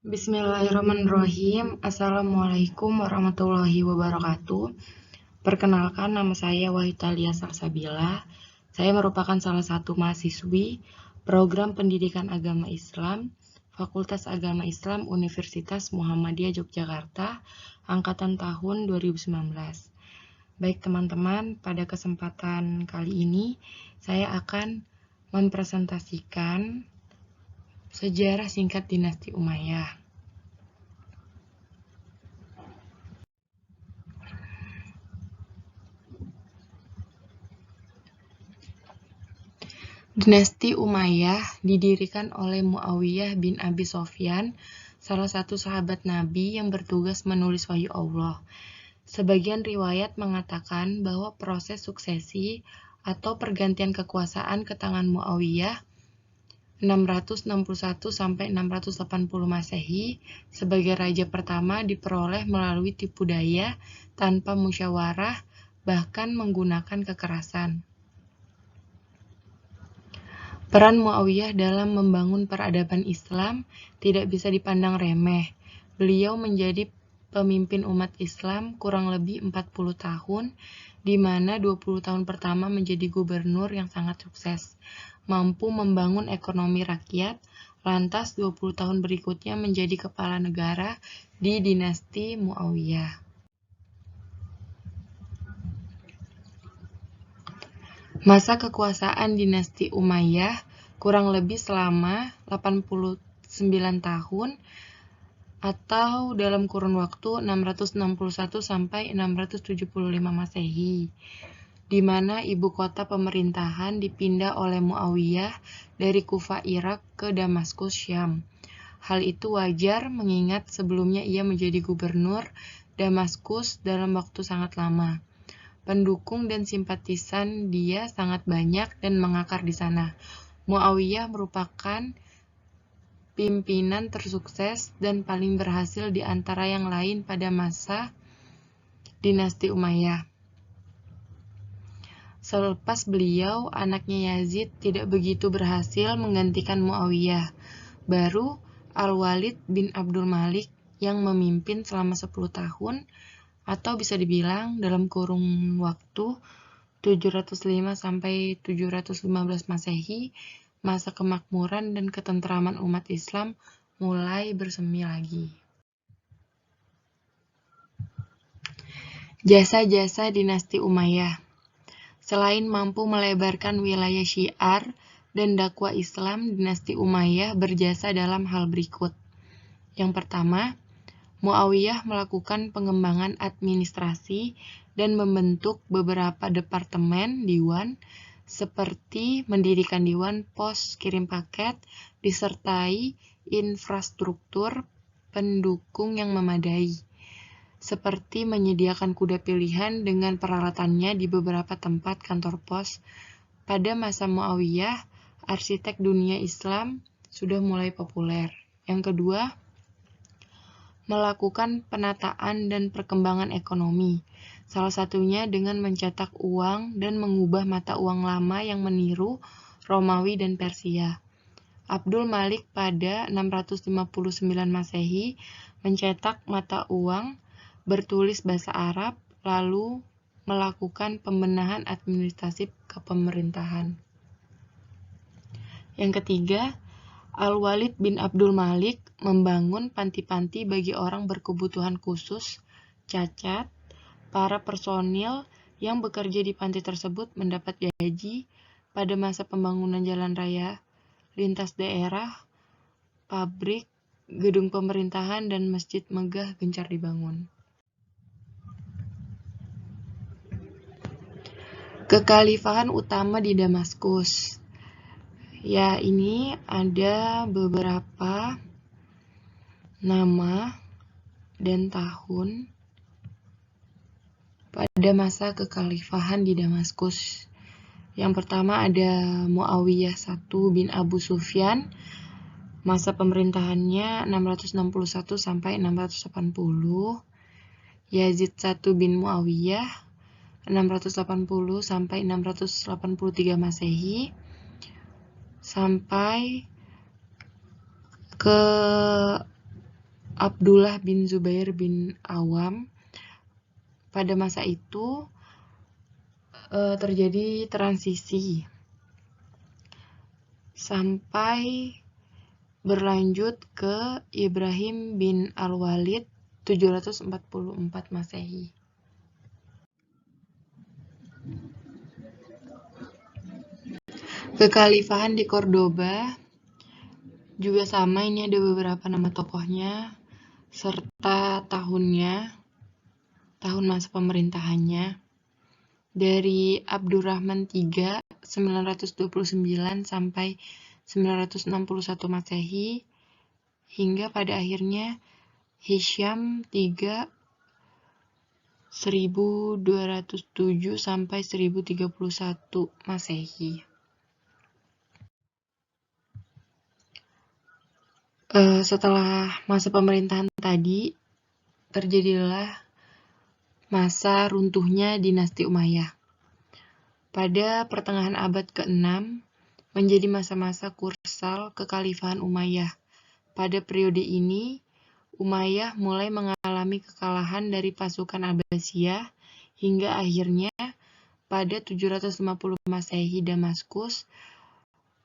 Bismillahirrahmanirrahim. Assalamualaikum warahmatullahi wabarakatuh. Perkenalkan, nama saya Wahitalia Salsabila. Saya merupakan salah satu mahasiswi program Pendidikan Agama Islam, Fakultas Agama Islam Universitas Muhammadiyah Yogyakarta, angkatan tahun 2019. Baik teman-teman, pada kesempatan kali ini saya akan mempresentasikan sejarah singkat dinasti Umayyah. Dinasti Umayyah didirikan oleh Muawiyah bin Abi Sofyan, salah satu sahabat Nabi yang bertugas menulis wahyu Allah. Sebagian riwayat mengatakan bahwa proses suksesi atau pergantian kekuasaan ke tangan Muawiyah 661 sampai 680 Masehi sebagai raja pertama diperoleh melalui tipu daya tanpa musyawarah, bahkan menggunakan kekerasan. Peran Muawiyah dalam membangun peradaban Islam tidak bisa dipandang remeh. Beliau menjadi pemimpin umat Islam kurang lebih 40 tahun, di mana 20 tahun pertama menjadi gubernur yang sangat sukses, mampu membangun ekonomi rakyat, lantas 20 tahun berikutnya menjadi kepala negara di dinasti Muawiyah. Masa kekuasaan dinasti Umayyah kurang lebih selama 89 tahun atau dalam kurun waktu 661 sampai 675 Masehi, di mana ibu kota pemerintahan dipindah oleh Muawiyah dari Kufah Irak ke Damaskus Syam. Hal itu wajar mengingat sebelumnya ia menjadi gubernur Damaskus dalam waktu sangat lama. Pendukung dan simpatisan dia sangat banyak dan mengakar di sana. Muawiyah merupakan pimpinan tersukses dan paling berhasil di antara yang lain pada masa dinasti Umayyah. Selepas beliau, anaknya Yazid tidak begitu berhasil menggantikan Muawiyah. Baru Al-Walid bin Abdul Malik yang memimpin selama 10 tahun, atau bisa dibilang dalam kurun waktu 705 sampai 715 Masehi, masa kemakmuran dan ketentraman umat Islam mulai bersemi lagi. Jasa-jasa dinasti Umayyah. Selain mampu melebarkan wilayah syiar dan dakwah Islam, dinasti Umayyah berjasa dalam hal berikut. Yang pertama, Muawiyah melakukan pengembangan administrasi dan membentuk beberapa departemen diwan, seperti mendirikan diwan pos kirim paket, disertai infrastruktur pendukung yang memadai, seperti menyediakan kuda pilihan dengan peralatannya di beberapa tempat kantor pos. Pada masa Muawiyah, arsitek dunia Islam sudah mulai populer. Yang kedua, melakukan penataan dan perkembangan ekonomi, salah satunya dengan mencetak uang dan mengubah mata uang lama yang meniru Romawi dan Persia. Abdul Malik pada 659 Masehi mencetak mata uang bertulis bahasa Arab, lalu melakukan pembenahan administratif kepemerintahan. Yang ketiga, Al-Walid bin Abdul Malik membangun panti-panti bagi orang berkebutuhan khusus, cacat. Para personil yang bekerja di panti tersebut mendapat gaji. Pada masa pembangunan jalan raya lintas daerah, pabrik, gedung pemerintahan, dan masjid megah gencar dibangun. Kekhalifahan utama di Damaskus. Ya, ini ada beberapa nama dan tahun pada masa kekhalifahan di Damaskus. Yang pertama ada Muawiyah I bin Abu Sufyan, masa pemerintahannya 661 sampai 680. Yazid I bin Muawiyah 680 sampai 683 Masehi, sampai ke Abdullah bin Zubair bin Awam. Pada masa itu terjadi transisi sampai berlanjut ke Ibrahim bin Al-Walid 744 Masehi. Kekhalifahan di Cordoba juga sama, ini ada beberapa nama tokohnya serta tahunnya, tahun masa pemerintahannya. Dari Abdurrahman III 929 sampai 961 Masehi hingga pada akhirnya Hisham III 1207 sampai 1031 Masehi. Setelah masa pemerintahan tadi, terjadilah masa runtuhnya dinasti Umayyah. Pada pertengahan abad ke-6, menjadi masa-masa kursal kekhalifahan Umayyah. Pada periode ini, Umayyah mulai mengalami kekalahan dari pasukan Abbasiyah hingga akhirnya pada 750 Masehi Damaskus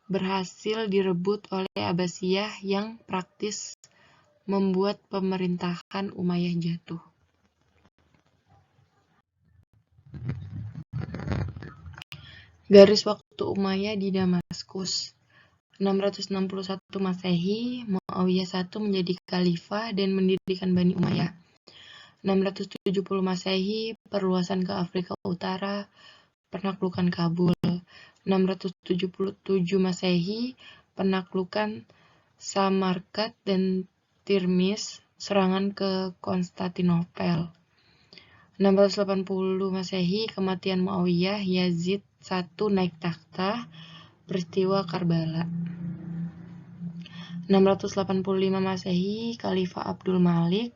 berhasil direbut oleh Abbasiyah yang praktis membuat pemerintahan Umayyah jatuh. Garis waktu Umayyah di Damaskus. 661 Masehi, Muawiyah I menjadi khalifah dan mendirikan Bani Umayyah. 670 Masehi, perluasan ke Afrika Utara, penaklukan Kabul. 677 Masehi, penaklukan Samarkand dan Tirmiz, serangan ke Konstantinopel. 680 Masehi, kematian Muawiyah, Yazid I naik takhta, peristiwa Karbala. 685 Masehi, Khalifah Abdul Malik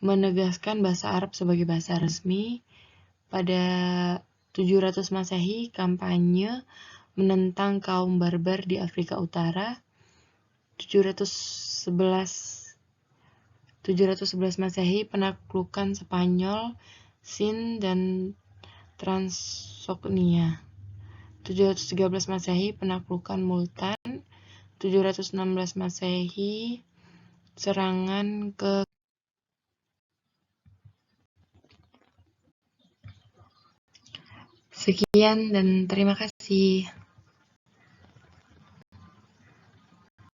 menegaskan bahasa Arab sebagai bahasa resmi. Pada 700 Masehi, kampanye menentang kaum barbar di Afrika Utara. 711 Masehi, penaklukan Spanyol, Sind dan Transoxania. 713 Masehi, penaklukan Multan. 716 Masehi, serangan ke Sekian dan terima kasih.